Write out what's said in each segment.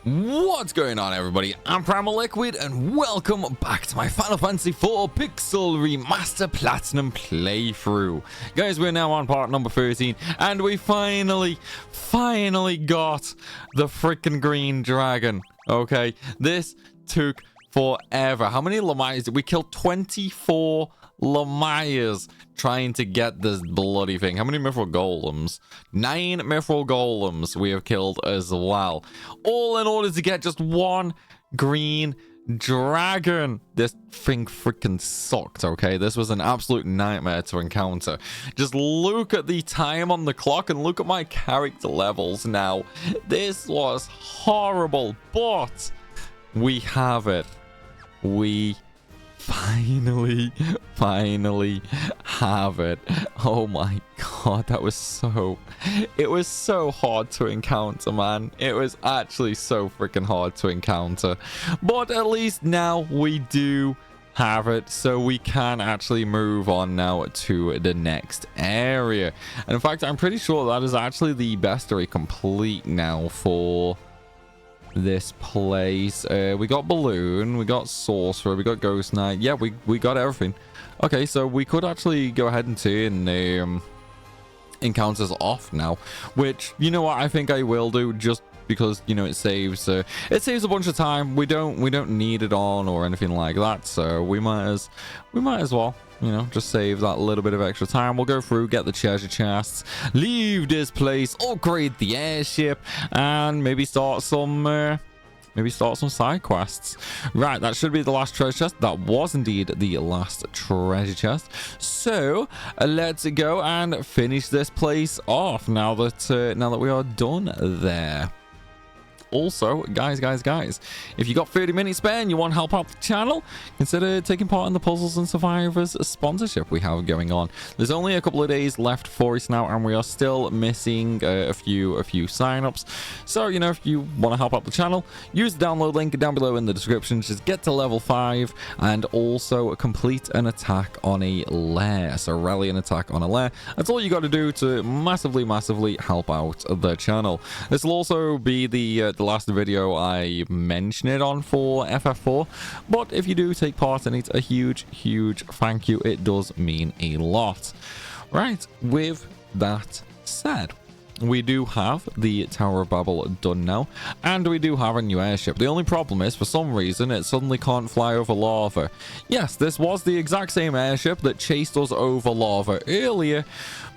What's going on, everybody? I'm Primalliquid and welcome back to my Final Fantasy IV Pixel Remaster Platinum playthrough. Guys, we're now on part number 13 and we finally got the freaking green dragon. Okay, this took forever. How many Lemires did we kill? 24 Lemires trying to get this bloody thing. How many mithril golems? 9 mithril golems we have killed as well, all in order to get just one green dragon. This thing freaking sucked. Okay, this was an absolute nightmare to encounter. Just look at the time on the clock and look at my character levels now. This was horrible, but we have it. We finally have it. Oh my god, that was it was so hard to encounter, man. It was actually so freaking hard to encounter, but at least now we do have it, so we can actually move on now to the next area. And in fact, I'm pretty sure that is actually the bestiary complete now for this place. We got Balloon, we got Sorcerer, we got Ghost Knight. Yeah, we got everything. Okay, so we could actually go ahead and turn encounters off now, which, you know what, I think I will do, just because, you know, it saves a bunch of time. We don't need it on or anything like that, so we might as well, you know, just save that little bit of extra time. We'll go through, get the treasure chests, leave this place, upgrade the airship, and maybe start some side quests. Right, that should be the last treasure chest. That was indeed the last treasure chest. So let's go and finish this place off now that we are done there. Also, guys, if you got 30 minutes spare and you want to help out the channel, consider taking part in the Puzzles and Survivors sponsorship we have going on. There's only a couple of days left for us now, and we are still missing a few sign-ups. So, you know, if you want to help out the channel, use the download link down below in the description. Just get to level 5 and also complete an attack on a lair. So rally an attack on a lair. That's all you got to do to massively help out the channel. This will also be the last video I mention it on for FF4, but if you do take part in it, a huge thank you. It does mean a lot. Right, with that said, we do have the Tower of Babel done now, and we do have a new airship. The only problem is, for some reason, it suddenly can't fly over lava. Yes, this was the exact same airship that chased us over lava earlier,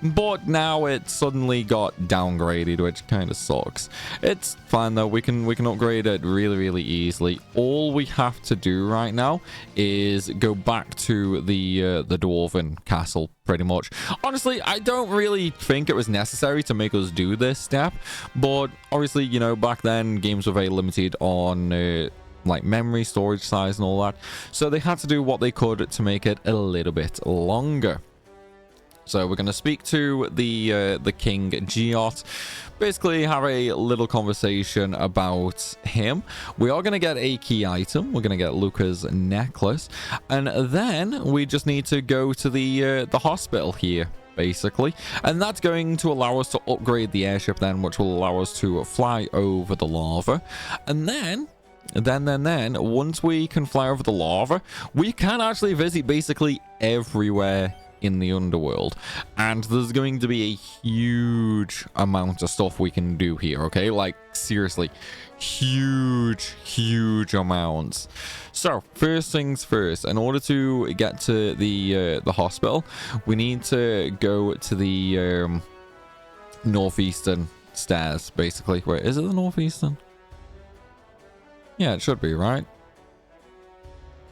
but now it suddenly got downgraded, which kind of sucks. It's fine though, we can upgrade it really easily. All we have to do right now is go back to the dwarven castle, pretty much. Honestly, I don't really think it was necessary to make us do this step, but obviously, you know, back then games were very limited on like memory storage size and all that, so they had to do what they could to make it a little bit longer. So we're going to speak to the King Giot, basically have a little conversation about him. We are going to get a key item. We're going to get Luca's necklace, and then we just need to go to the hospital here, basically, and that's going to allow us to upgrade the airship then, which will allow us to fly over the lava. And then once we can fly over the lava, we can actually visit basically everywhere in the underworld, and there's going to be a huge amount of stuff we can do here. Okay, like seriously, huge amounts. So first things first, in order to get to the hospital, we need to go to the northeastern stairs, basically. Wait, is it the northeastern? Yeah, it should be, right?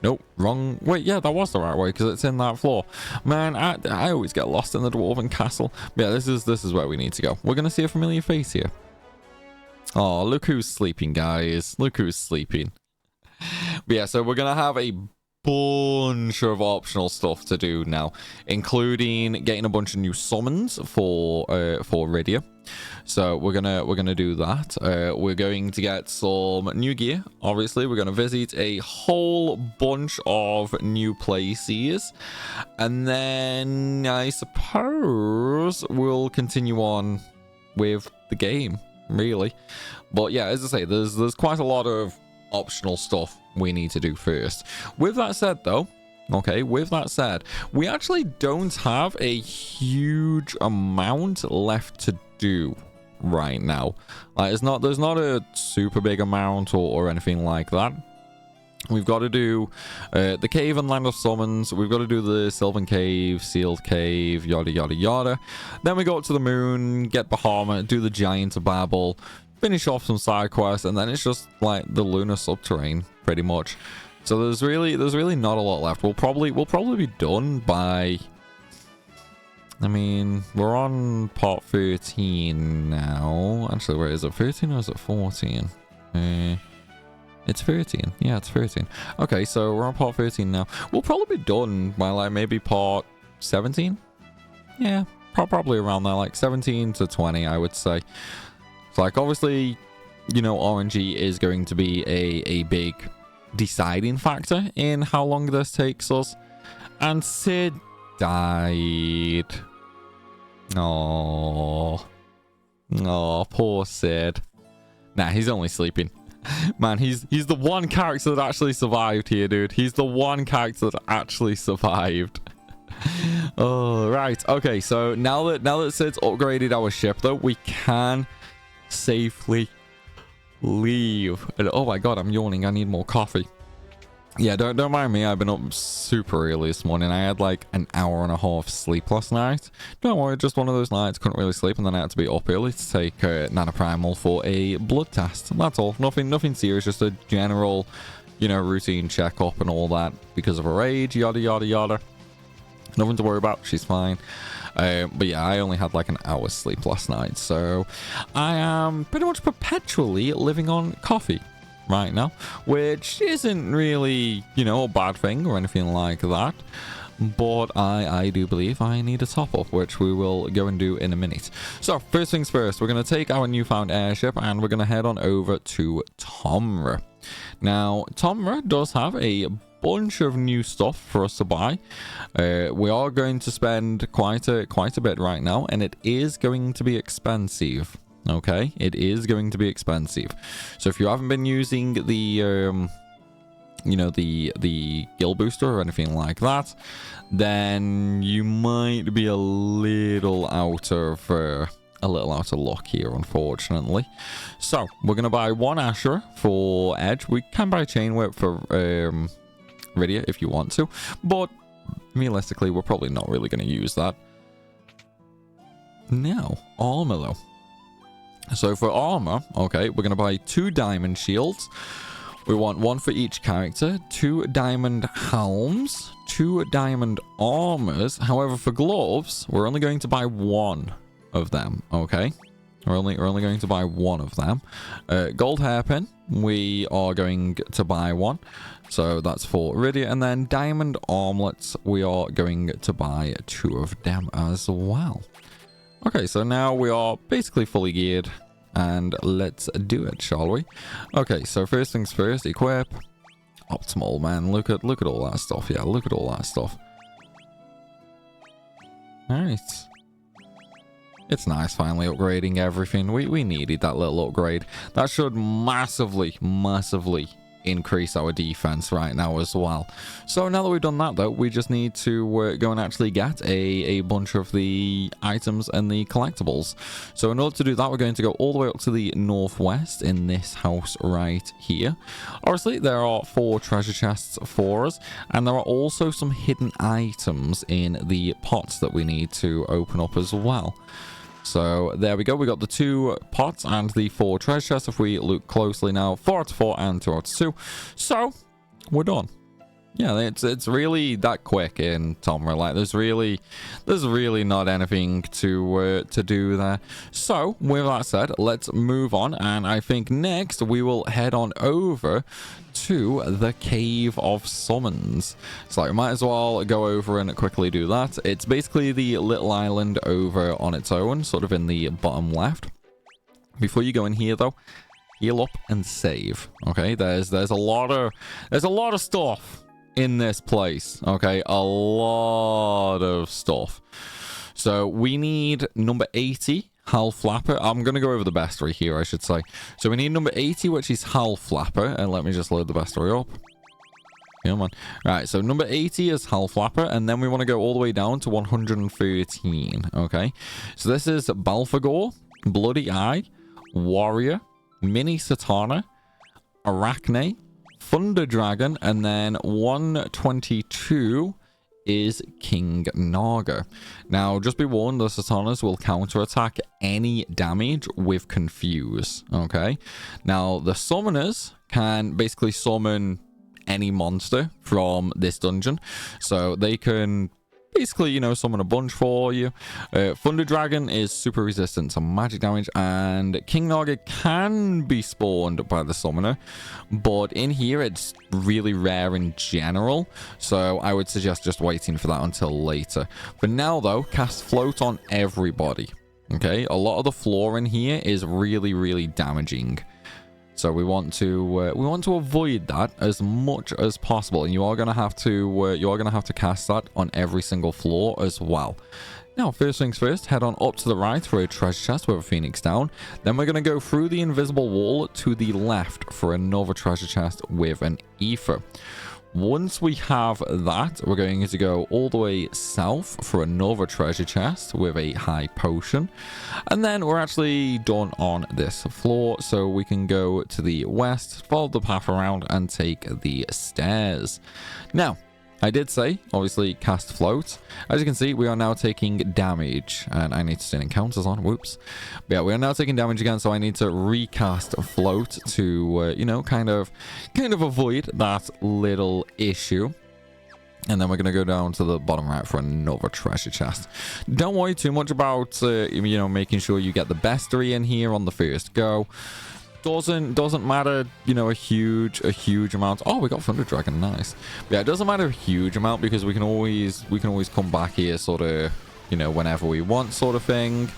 Nope, wrong. Wait, yeah, that was the right way, because it's in that floor. Man, I always get lost in the dwarven castle. But yeah, this is where we need to go. We're gonna see a familiar face here. Oh, look who's sleeping, guys. Look who's sleeping. But yeah, so we're gonna have a bunch of optional stuff to do now, including getting a bunch of new summons for Rydia. So we're gonna do that. We're going to get some new gear. Obviously, we're gonna visit a whole bunch of new places, and then I suppose we'll continue on with the game. really. But yeah, as I say, there's quite a lot of optional stuff we need to do first. With that said, though, okay, with that said, we actually don't have a huge amount left to do right now. Like, there's not a super big amount or anything like that. We've got to do the cave and land of summons. We've got to do the Sylvan cave, sealed cave, yada yada yada. Then we go up to the moon, get Bahamut, do the giant of Babel, finish off some side quests, and then it's just like the lunar subterrane pretty much. So there's really not a lot left. We'll probably be done by, I mean, we're on part 13 now. Actually, where is it? 13 or is it 14? It's 13. Yeah, it's 13. Okay, so we're on part 13 now. We'll probably be done by like maybe part 17. Yeah, probably around there, like 17 to 20, I would say. It's like, obviously, you know, RNG is going to be a big deciding factor in how long this takes us. And Sid died. Oh, poor Sid. Nah, he's only sleeping. Man, he's the one character that actually survived here, dude. He's the one character that actually survived. Oh, right. Okay, so now that Sid's upgraded our ship, though, we can safely leave. And oh my god, I'm yawning. I need more coffee. Yeah, don't mind me. I've been up super early this morning. I had like an hour and a half sleep last night. Don't worry, just one of those nights. Couldn't really sleep, and then I had to be up early to take Nana Primal for a blood test. That's all. Nothing serious. Just a general, you know, routine checkup and all that because of her age. Yada yada yada. Nothing to worry about. She's fine. But yeah, I only had like an hour's sleep last night, so I am pretty much perpetually living on coffee right now, which isn't really, you know, a bad thing or anything like that, but I do believe I need a top up, which we will go and do in a minute. So first things first, we're going to take our newfound airship and we're going to head on over to Tomra. Now Tomra does have a bunch of new stuff for us to buy. We are going to spend quite a bit right now, and it is going to be expensive. Okay, it is going to be expensive. So if you haven't been using the you know, the guild booster or anything like that, then you might be a little out of luck here, unfortunately. So we're gonna buy one Asura for Edge. We can buy Chain Whip for Rydia if you want to, but realistically we're probably not really going to use that. Now armor though. So for armor, okay, we're going to buy 2 diamond shields. We want 1 for each character, 2 diamond helms, 2 diamond armors. However, for gloves, we're only going to buy 1 of them, okay? We're only going to buy 1 of them. Gold hairpin, we are going to buy 1. So that's for Rydia. And then diamond armlets, we are going to buy 2 of them as well. Okay, so now we are basically fully geared, and let's do it, shall we? Okay, so first things first, equip. Optimal, man. Look at all that stuff. Yeah, look at all that stuff. Alright. It's nice finally upgrading everything. We needed that little upgrade. That should massively increase our defense right now as well. So now that we've done that though, we just need to go and actually get a bunch of the items and the collectibles. So in order to do that, we're going to go all the way up to the northwest in this house right here. Obviously there are 4 treasure chests for us, and there are also some hidden items in the pots that we need to open up as well. So there we go. We got the 2 pots and the 4 treasure chests. If we look closely now, 4 out of 4 and 2 out of 2. So we're done. Yeah, it's really that quick in Tomra. Like there's really not anything to do there. So with that said, let's move on, and I think next we will head on over to the Cave of Summons. So we might as well go over and quickly do that. It's basically the little island over on its own, sort of in the bottom left. Before you go in here though, heal up and save. Okay, there's a lot of stuff in this place. Okay, a lot of stuff. So we need number 80 Hull Flapper. I'm going to go over the bestiary here, I should say. So we need number 80, which is Hull Flapper. And let me just load the bestiary up. Come on. Right, so number 80 is Hull Flapper, and then we want to go all the way down to 113. Okay, so this is Balfagor, Bloody Eye, Warrior, Mini Satana, Arachne, Thunder Dragon, and then 122 is King Naga. Now, just be warned, the Satanas will counterattack any damage with Confuse. Okay, now the summoners can basically summon any monster from this dungeon, so they can basically, you know, summon a bunch for you. Thunder Dragon is super resistant to magic damage, and King Naga can be spawned by the summoner, but in here it's really rare in general, so I would suggest just waiting for that until later. For now though, cast Float on everybody. Okay, a lot of the floor in here is really damaging. So we want to avoid that as much as possible, and you are gonna have to cast that on every single floor as well. Now, first things first, head on up to the right for a treasure chest with a phoenix down. Then we're gonna go through the invisible wall to the left for another treasure chest with an ether. Once we have that, we're going to go all the way south for another treasure chest with a high potion. And then we're actually done on this floor, so we can go to the west, follow the path around, and take the stairs. Now, I did say, obviously, cast Float. As you can see, we are now taking damage. And I need to turn encounters on. Whoops. But yeah, we are now taking damage again, so I need to recast Float to, you know, kind of avoid that little issue. And then we're going to go down to the bottom right for another treasure chest. Don't worry too much about, you know, making sure you get the bestiary in here on the first go. Doesn't matter, you know, a huge amount. Oh, we got Thunder Dragon, nice. But yeah, it doesn't matter a huge amount because we can always come back here sort of, you know, whenever we want, sort of thing.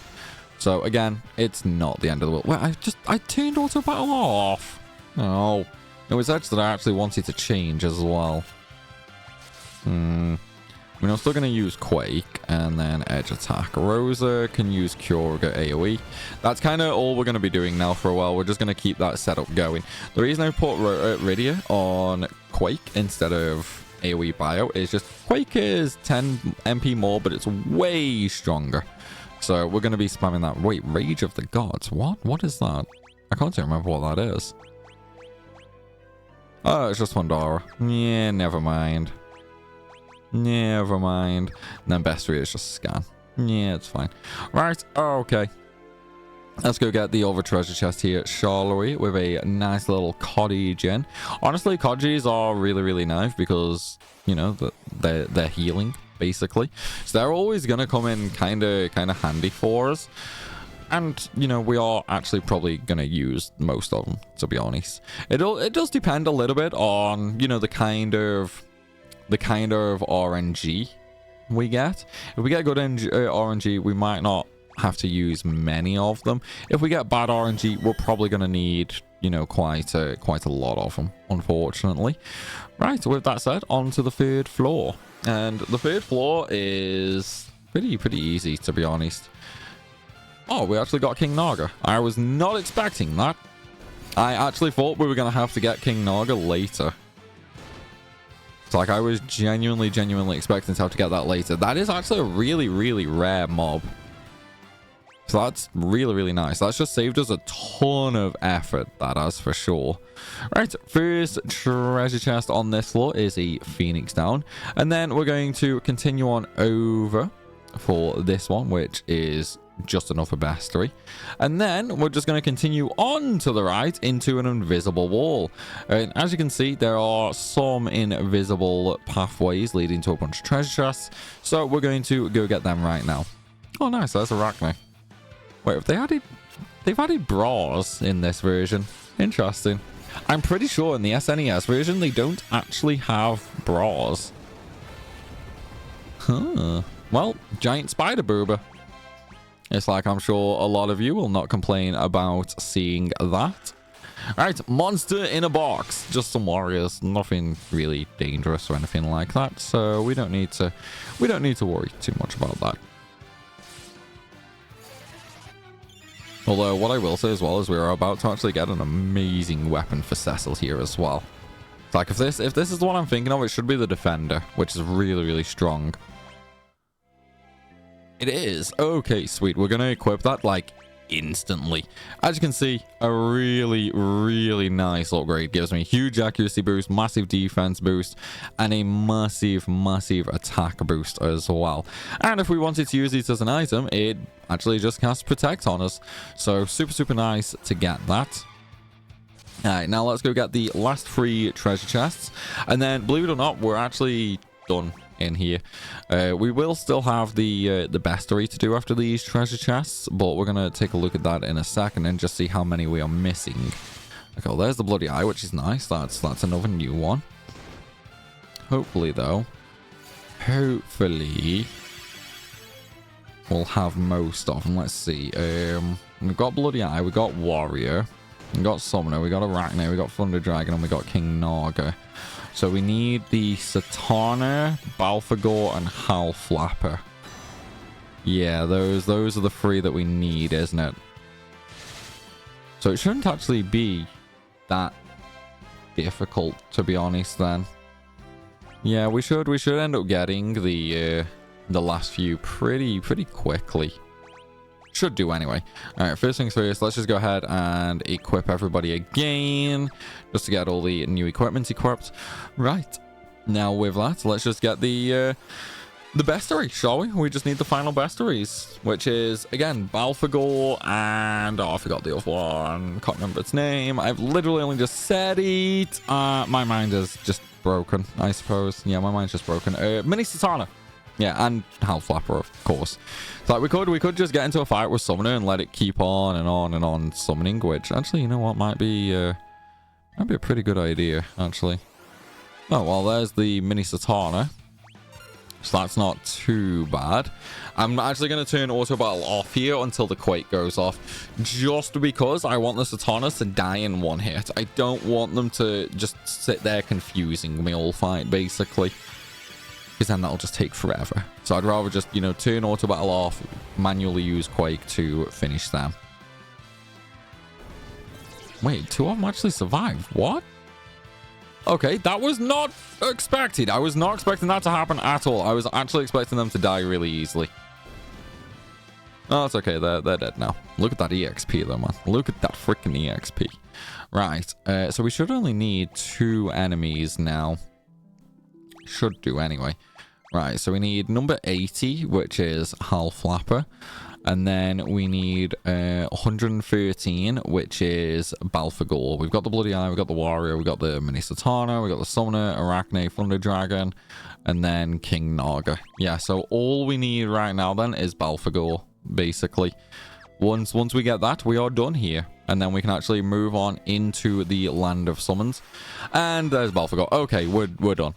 So again, it's not the end of the world. Well, I turned auto battle off. Oh, it was edge that I actually wanted to change as well. I mean, I'm still going to use Quake and then Edge Attack. Rosa can use Cure or go AoE. That's kind of all we're going to be doing now for a while. We're just going to keep that setup going. The reason I put Rydia on Quake instead of AoE Bio is just Quake is 10 MP more, but it's way stronger. So we're going to be spamming that. Wait, Rage of the Gods. What? What is that? I can't even remember what that is. Oh, it's just Pandora. Yeah, never mind. Never mind. And then bestiary is just scan. Yeah, it's fine. Right, okay. Let's go get the other treasure chest here at Charleroi with a nice little cottage in. Honestly, cottages are really nice because, you know, they're healing, basically. So they're always going to come in kind of handy for us. And, you know, we are actually probably going to use most of them, to be honest. It does depend a little bit on, you know, the kind of RNG we get. If we get good RNG, we might not have to use many of them. If we get bad RNG, we're probably going to need, you know, quite a lot of them, unfortunately. Right, with that said, on to the third floor. And the third floor is pretty easy, to be honest. Oh, we actually got King Naga. I was not expecting that. I actually thought we were going to have to get King Naga later. It's like I was genuinely expecting to have to get that later. That is actually a really rare mob. So that's really nice. That's just saved us a ton of effort, that has for sure. Right, first treasure chest on this floor is a Phoenix down. And then we're going to continue on over for this one, which is just another bestiary. And then we're just going to continue on to the right into an invisible wall. And as you can see, there are some invisible pathways leading to a bunch of treasure chests. So we're going to go get them right now. Oh, nice. That's Arachne. Wait, they've added bras in this version. Interesting. I'm pretty sure in the SNES version, they don't actually have bras. Huh. Well, giant spider boober. It's like I'm sure a lot of you will not complain about seeing that. Alright, monster in a box. Just some warriors. Nothing really dangerous or anything like that. So we don't need to worry too much about that. Although what I will say as well is we're about to actually get an amazing weapon for Cecil here as well. It's like if this is the one I'm thinking of, it should be the Defender, which is really, really strong. It is. Okay, sweet. We're going to equip that like instantly. As you can see, a really, really nice upgrade. Gives me huge accuracy boost, massive defense boost, and a massive, massive attack boost as well. And if we wanted to use it as an item, it actually just casts Protect on us. So super, super nice to get that. Alright, now let's go get the last 3 treasure chests. And then, believe it or not, we're actually done in here. We will still have the bestiary to do after these treasure chests, but we're gonna take a look at that in a second and just see how many we are missing. Okay, well, there's the bloody eye, which is nice. That's another new one. Hopefully though, we'll have most of them. Let's see. We've got bloody eye, we got warrior, we got summoner, we got Arachne, we got thunder dragon, and we got King Naga. So we need the Satana, Balfagor, and Howl Flapper. Yeah, those are the 3 that we need, isn't it? So it shouldn't actually be that difficult, to be honest, then. Yeah, we should end up getting the last few pretty quickly. Should do anyway. Alright, first things first, let's just go ahead and equip everybody again, just to get all the new equipment equipped. Right, now with that, let's just get the bestiary, shall we? We just need the final bestiaries, which is, again, Balfagor and... oh, I forgot the other one. Can't remember its name. I've literally only just said it. My mind is just broken, I suppose. Yeah, my mind's just broken. Mini Satana. Yeah, and Howl Flapper, of course. So like we could just get into a fight with Summoner and let it keep on and on and on summoning, which actually, you know what, might be a pretty good idea, actually. Oh, well, there's the Mini Satana. So that's not too bad. I'm actually going to turn auto battle off here until the Quake goes off, just because I want the Satanas to die in one hit. I don't want them to just sit there confusing me all fight, basically. Because then that'll just take forever. So I'd rather just, you know, turn auto battle off, manually use Quake to finish them. Wait, 2 of them actually survived. What? Okay, that was not expected. I was not expecting that to happen at all. I was actually expecting them to die really easily. Oh, it's okay. They're dead now. Look at that EXP though, man. Look at that freaking EXP. Right, so we should only need 2 enemies now. Should do anyway. Right, so we need number 80, which is Howl Flapper. And then we need 113, which is Balfagor. We've got the Bloody Eye, we've got the Warrior, we've got the Mini Satana, we've got the Summoner, Arachne, Thunder Dragon, and then King Naga. Yeah, so all we need right now then is Balfagor, basically. Once we get that, we are done here. And then we can actually move on into the Land of Summons. And there's Balfagor. Okay, we're done.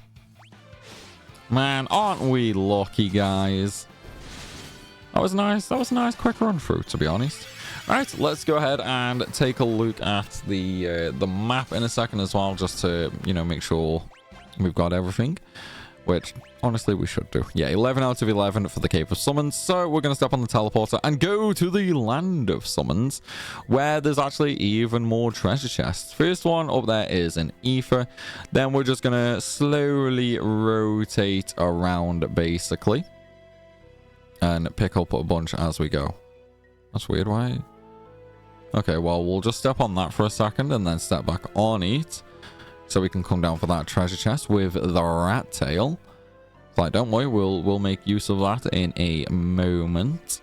Man, aren't we lucky, guys? That was nice. That was a nice quick run through, to be honest. All right, let's go ahead and take a look at the map in a second as well, just to, you know, make sure we've got everything, which honestly we should do. Yeah, 11 out of 11 for the Cave of Summons. So we're going to step on the teleporter and go to the Land of Summons, where there's actually even more treasure chests. First one up there is an ether. Then we're just going to slowly rotate around, basically, and pick up a bunch as we go. That's weird. Why? Okay, well, we'll just step on that for a second and then step back on it, so we can come down for that treasure chest with the rat tail. Like, don't worry, we'll make use of that in a moment.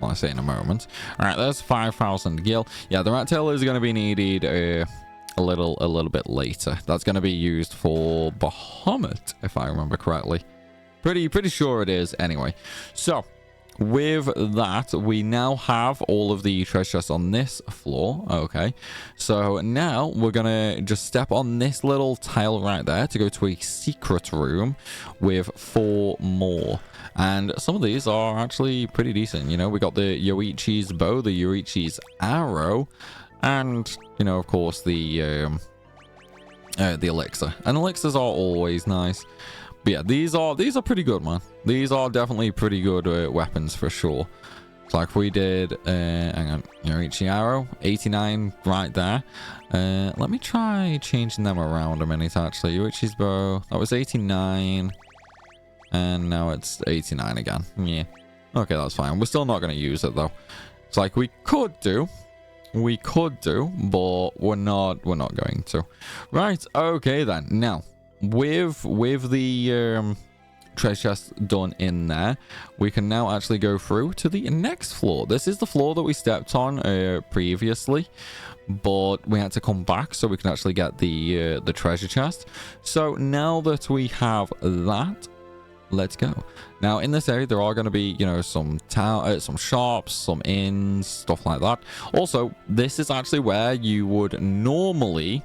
Well, I say in a moment. All right, there's 5,000 gil. Yeah, the rat tail is going to be needed a little bit later. That's going to be used for Bahamut, if I remember correctly. Pretty sure it is anyway. So with that, we now have all of the treasure chests on this floor. Okay, so now we're gonna just step on this little tile right there to go to a secret room with 4 more. And some of these are actually pretty decent. You know, we got the Yoichi's bow, the Yoichi's arrow, and, you know, of course, the elixir. And elixirs are always nice. But yeah, these are pretty good, man. These are definitely pretty good weapons for sure. It's like we did, hang on, Yorichi Arrow, 89 right there. Let me try changing them around a minute, actually. Yorichi's bow, that was 89. And now it's 89 again. Yeah. Okay, that's fine. We're still not going to use it, though. It's like we could do, but we're not going to. Right, okay then. Now, with the treasure chest done in there, we can now actually go through to the next floor. This is the floor that we stepped on previously, but we had to come back so we can actually get the treasure chest. So now that we have that, let's go. Now in this area there are going to be, you know, some shops, some inns, stuff like that. Also, this is actually where you would normally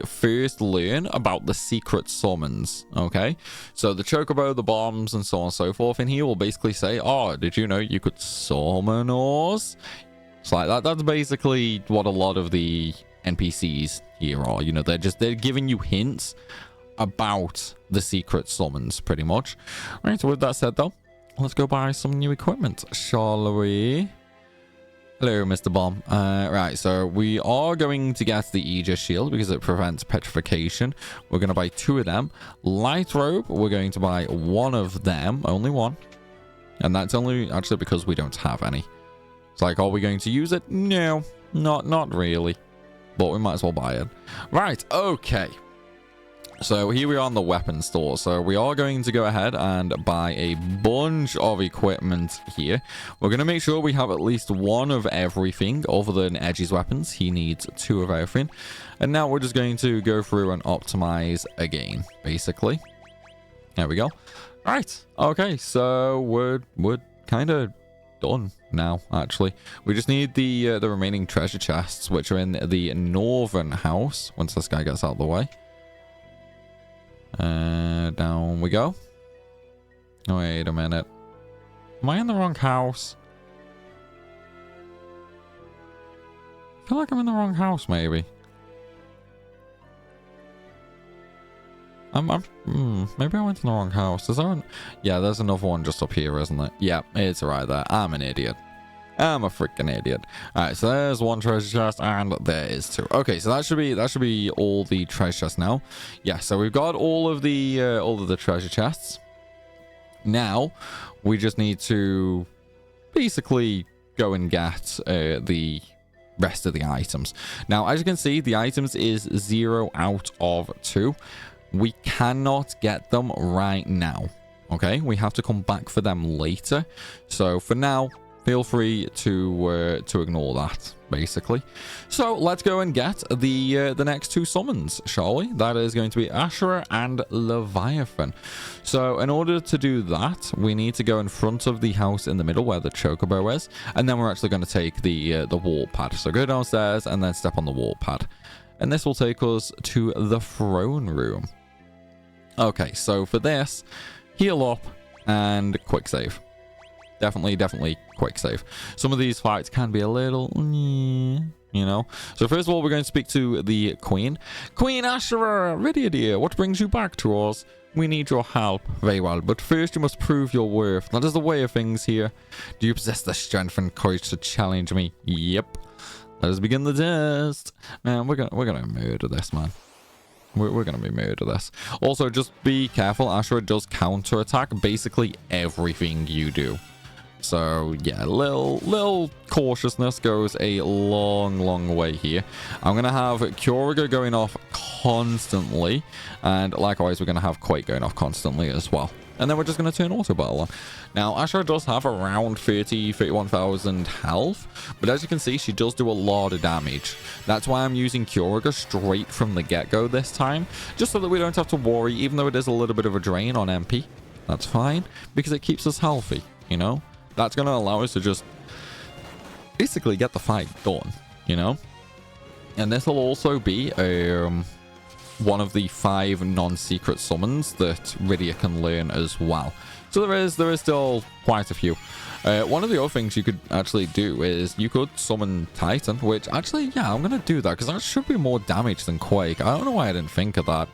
first learn about the secret summons. Okay, so the chocobo, the bombs, and so on and so forth in here will basically say, oh, did you know you could summon us? It's like that. That's basically what a lot of the NPCs here are. You know, they're giving you hints about the secret summons, pretty much. Right, so with that said though, let's go buy some new equipment, shall we? Hello, Mr. Bomb. Right, so we are going to get the Aegis shield because it prevents petrification. We're going to buy 2 of them. Light robe, we're going to buy 1 of them, only 1. And that's only actually because we don't have any. It's like, are we going to use it? No, not really. But we might as well buy it. Right, okay. So here we are on the weapon store. So we are going to go ahead and buy a bunch of equipment here. We're going to make sure we have at least 1 of everything other than Edgy's weapons. He needs 2 of everything. And now we're just going to go through and optimize again, basically. There we go. Right. Okay. So we're kind of done now, actually. We just need the remaining treasure chests, which are in the northern house, once this guy gets out of the way. Down we go. Wait a minute. Am I in the wrong house? I feel like I'm in the wrong house, maybe. Maybe I went to the wrong house. Is there one? Yeah, there's another one just up here, isn't it? Yeah, it's right there. I'm an idiot. I'm a freaking idiot. Alright, so there's 1 treasure chest and there is 2. Okay, so that should be all the treasure chests now. Yeah, so we've got all of the treasure chests. Now we just need to basically go and get the rest of the items. Now, as you can see, the items is 0 out of 2. We cannot get them right now. Okay, we have to come back for them later. So for now, feel free to ignore that, basically. So let's go and get the next 2 summons, shall we? That is going to be Asura and Leviathan. So in order to do that, we need to go in front of the house in the middle where the chocobo is, and then we're actually going to take the warp pad. So go downstairs and then step on the warp pad, and this will take us to the throne room. Okay, so for this, heal up and quick save. Definitely quick save. Some of these fights can be a little, you know. So first of all, we're going to speak to the Queen. Queen Asura, Rydia dear, what brings you back to us? We need your help. Very well, but first you must prove your worth. That is the way of things here. Do you possess the strength and courage to challenge me? Yep. Let us begin the test. Man, we're gonna murder this, man. We're going to be murder this. Also, just be careful. Asura does counterattack basically everything you do. So, yeah, little cautiousness goes a long way here. I'm going to have Kyoriga going off constantly. And like always, we're going to have Quake going off constantly as well. And then we're just going to turn auto battle on. Now, Asura does have around 31,000 health, but as you can see, she does do a lot of damage. That's why I'm using Kyoriga straight from the get-go this time, just so that we don't have to worry, even though it is a little bit of a drain on MP. That's fine, because it keeps us healthy, you know? That's going to allow us to just basically get the fight done, you know? And this will also be one of the 5 non-secret summons that Rydia can learn as well. So there is still quite a few. One of the other things you could actually do is you could summon Titan, which actually, yeah, I'm going to do that because that should be more damage than Quake. I don't know why I didn't think of that.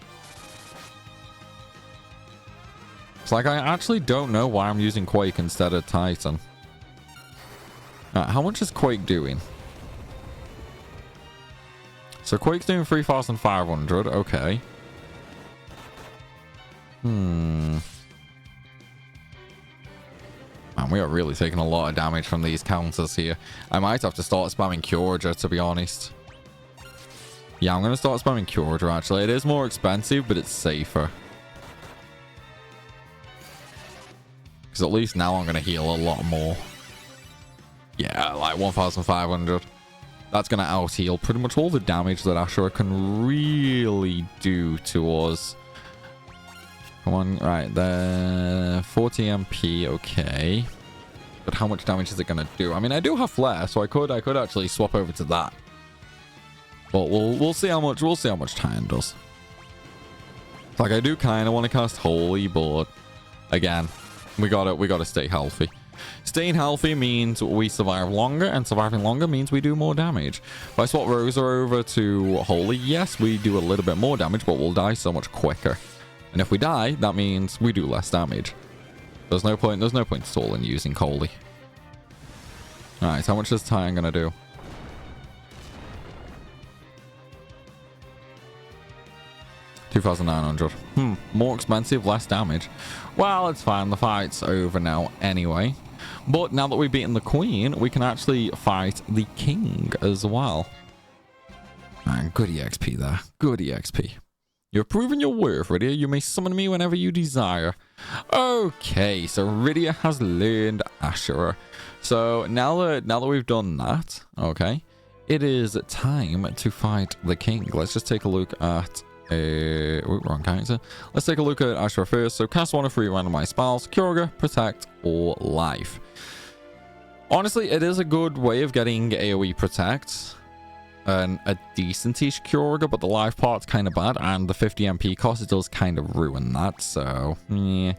It's like I actually don't know why I'm using Quake instead of Titan. How much is Quake doing? So Quake's doing 3,500. Okay. Man, we are really taking a lot of damage from these counters here. I might have to start spamming Curager, to be honest. Yeah, I'm going to start spamming Curager, actually. It is more expensive, but it's safer. Because at least now I'm going to heal a lot more. Yeah, like 1,500. That's going to out-heal pretty much all the damage that Asura can really do to us. Come on, right there. 40 MP, okay. But how much damage is it going to do? I mean, I do have Flare, so I could actually swap over to that. But we'll see how much time does. Like, I do kind of want to cast Holy, but again, we gotta stay healthy. Staying healthy means we survive longer, and surviving longer means we do more damage. If I swap Rosa over to Holy, yes, we do a little bit more damage, but we'll die so much quicker. And if we die, that means we do less damage. There's no point at all in using Holy. Alright, how much is Titan gonna do? $2,900. More expensive, less damage. Well, it's fine. The fight's over now anyway. But now that we've beaten the Queen, we can actually fight the King as well. Man, good EXP there. Good EXP. You've proven your worth, Rydia. You may summon me whenever you desire. Okay, so Rydia has learned Asura. So now that we've done that, okay, it is time to fight the King. Let's just take a look at wrong character. Let's take a look at Asura first. So cast one of 3 randomized spells: Curager, Protect, or Life. Honestly, it is a good way of getting AoE Protect and a decentish Curager, but the life part's kind of bad, and the 50 MP cost, it does kind of ruin that. So yeah,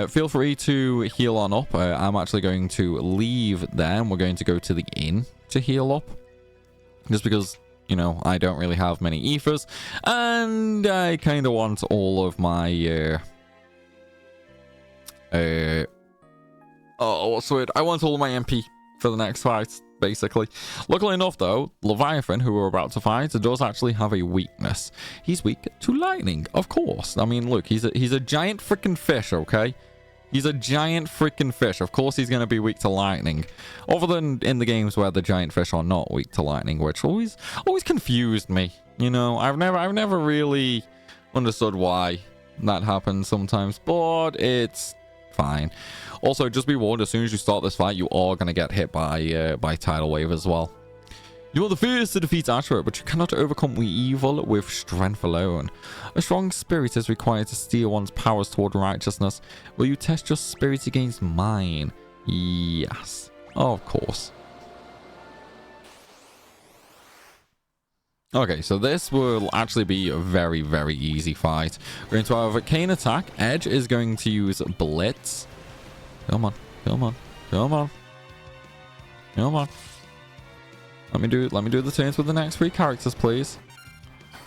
feel free to heal on up. I'm actually going to leave there, and we're going to go to the inn to heal up, just because, you know, I don't really have many ethers, and I kind of want all of my what's the word? I want all of my MP for the next fight, basically. Luckily enough, though, Leviathan, who we're about to fight, does actually have a weakness. He's weak to lightning, of course. I mean, look, he's a giant freaking fish, okay? He's a giant freaking fish. Of course he's going to be weak to lightning. Other than in the games where the giant fish are not weak to lightning, which always confused me. You know, I've never really understood why that happens sometimes, but it's fine. Also, just be warned, as soon as you start this fight, you are going to get hit by Tidal Wave as well. You are the first to defeat Asura, but you cannot overcome evil with strength alone. A strong spirit is required to steer one's powers toward righteousness. Will you test your spirit against mine? Yes, of course. Okay, so this will actually be a very, very easy fight. We're going to have a Kane attack. Edge is going to use Blitz. Come on, come on, come on, come on. Let me do the turns with the next 3 characters, please.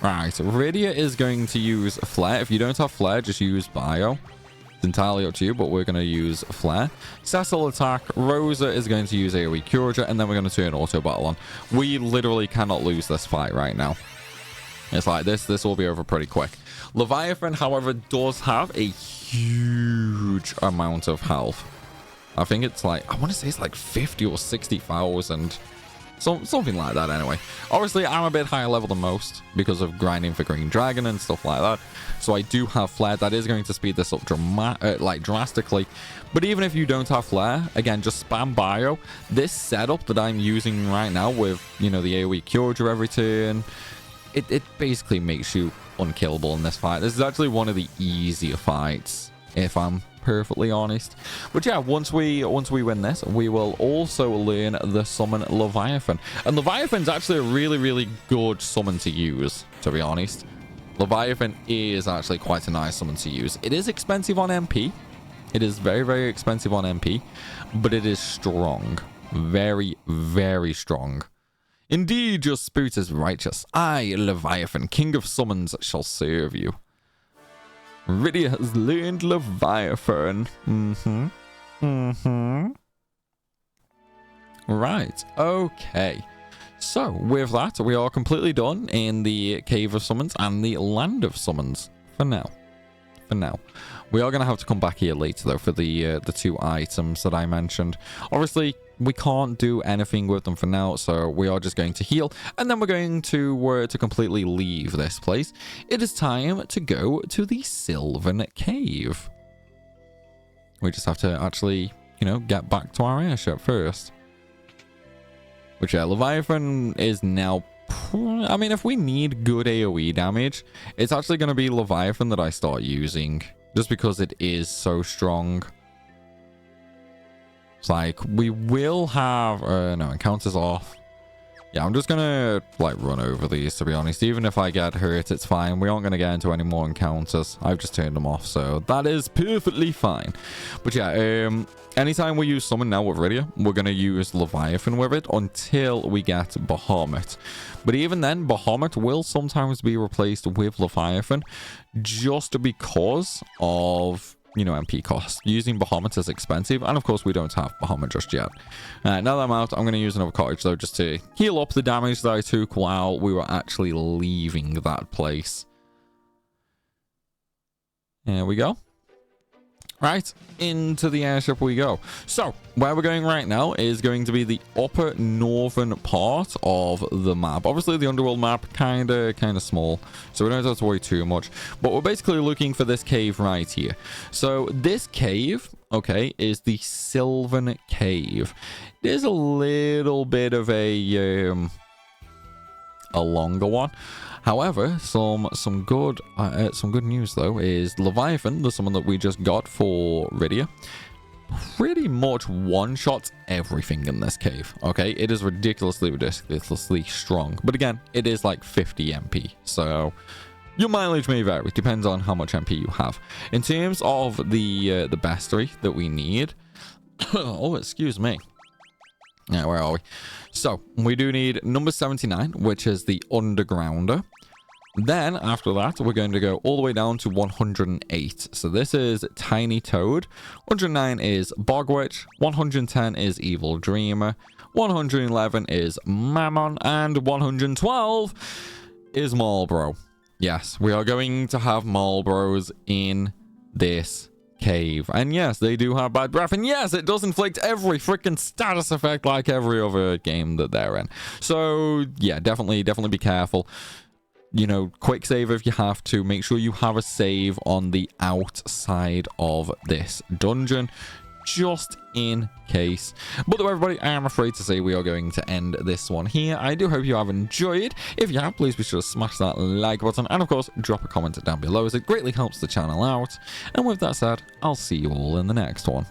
Right, Rydia is going to use Flare. If you don't have Flare, just use Bio. It's entirely up to you, but we're going to use Flare. Cecil attack. Rosa is going to use AoE Curager, and then we're going to turn Auto Battle on. We literally cannot lose this fight right now. It's like this will be over pretty quick. Leviathan, however, does have a huge amount of health. I think it's like, I want to say it's like 50 or 60,000. Something like that anyway. Obviously, I'm a bit higher level than most because of grinding for Green Dragon and stuff like that. So I do have Flare. That is going to speed this up drastically. But even if you don't have Flare, again, just spam Bio. This setup that I'm using right now with, you know, the AoE Curager every turn, it basically makes you unkillable in this fight. This is actually one of the easier fights, if I'm perfectly honest. But yeah, once we win this, we will also learn the summon Leviathan. And Leviathan's actually a really, really good summon to use, to be honest. Leviathan is actually quite a nice summon to use. It is expensive on MP. It is very, very expensive on MP, but it is strong. Very, very strong. Indeed, your spirit is righteous. I, Leviathan, king of summons, shall serve you. Rydia has learned Leviathan. Right, okay. So, with that, we are completely done in the Cave of Summons and the Land of Summons. For now. We are going to have to come back here later, though, for the 2 items that I mentioned. Obviously, we can't do anything with them for now, so we are just going to heal. And then we're going to completely leave this place. It is time to go to the Sylvan Cave. We just have to actually, you know, get back to our airship first. Which, yeah, Leviathan is now... I mean, if we need good AoE damage, it's actually going to be Leviathan that I start using. Just because it is so strong. It's like, we will have... no, encounters off. Yeah, I'm just going to, like, run over these, to be honest. Even if I get hurt, it's fine. We aren't going to get into any more encounters. I've just turned them off, so that is perfectly fine. But yeah, anytime we use Summon now with Rydia, we're going to use Leviathan with it until we get Bahamut. But even then, Bahamut will sometimes be replaced with Leviathan just because of... you know, MP cost. Using Bahamut is expensive, and of course we don't have Bahamut just yet. Now that I'm out, I'm going to use another cottage though, just to heal up the damage that I took while we were actually leaving that place. There we go. Right, into the airship we go. So, where we're going right now is going to be the upper northern part of the map. Obviously, the underworld map, kind of small, so we don't have to worry too much. But we're basically looking for this cave right here. So, this cave, okay, is the Sylvan Cave. There's a little bit of a longer one. However, some good news though is Leviathan, the summon that we just got for Rydia, pretty much one-shots everything in this cave. Okay, it is ridiculously strong, but again, it is like 50 MP, so your mileage may vary. It depends on how much MP you have. In terms of the bestiary that we need, oh, excuse me. Yeah, where are we? So, we do need number 79, which is the Undergrounder. Then, after that, we're going to go all the way down to 108. So, this is Tiny Toad. 109 is Bogwitch. 110 is Evil Dreamer. 111 is Mammon. And 112 is Marlborough. Yes, we are going to have Marlboroughs in this cave, and yes, they do have bad breath, and yes, it does inflict every freaking status effect like every other game that they're in. So yeah, definitely be careful. You know, quick save if you have to. Make sure you have a save on the outside of this dungeon, just in case. But though, everybody, I am afraid to say we are going to end this one here. I do hope you have enjoyed. If you have, please be sure to smash that like button, and of course drop a comment down below, as it greatly helps the channel out. And with that said, I'll see you all in the next one.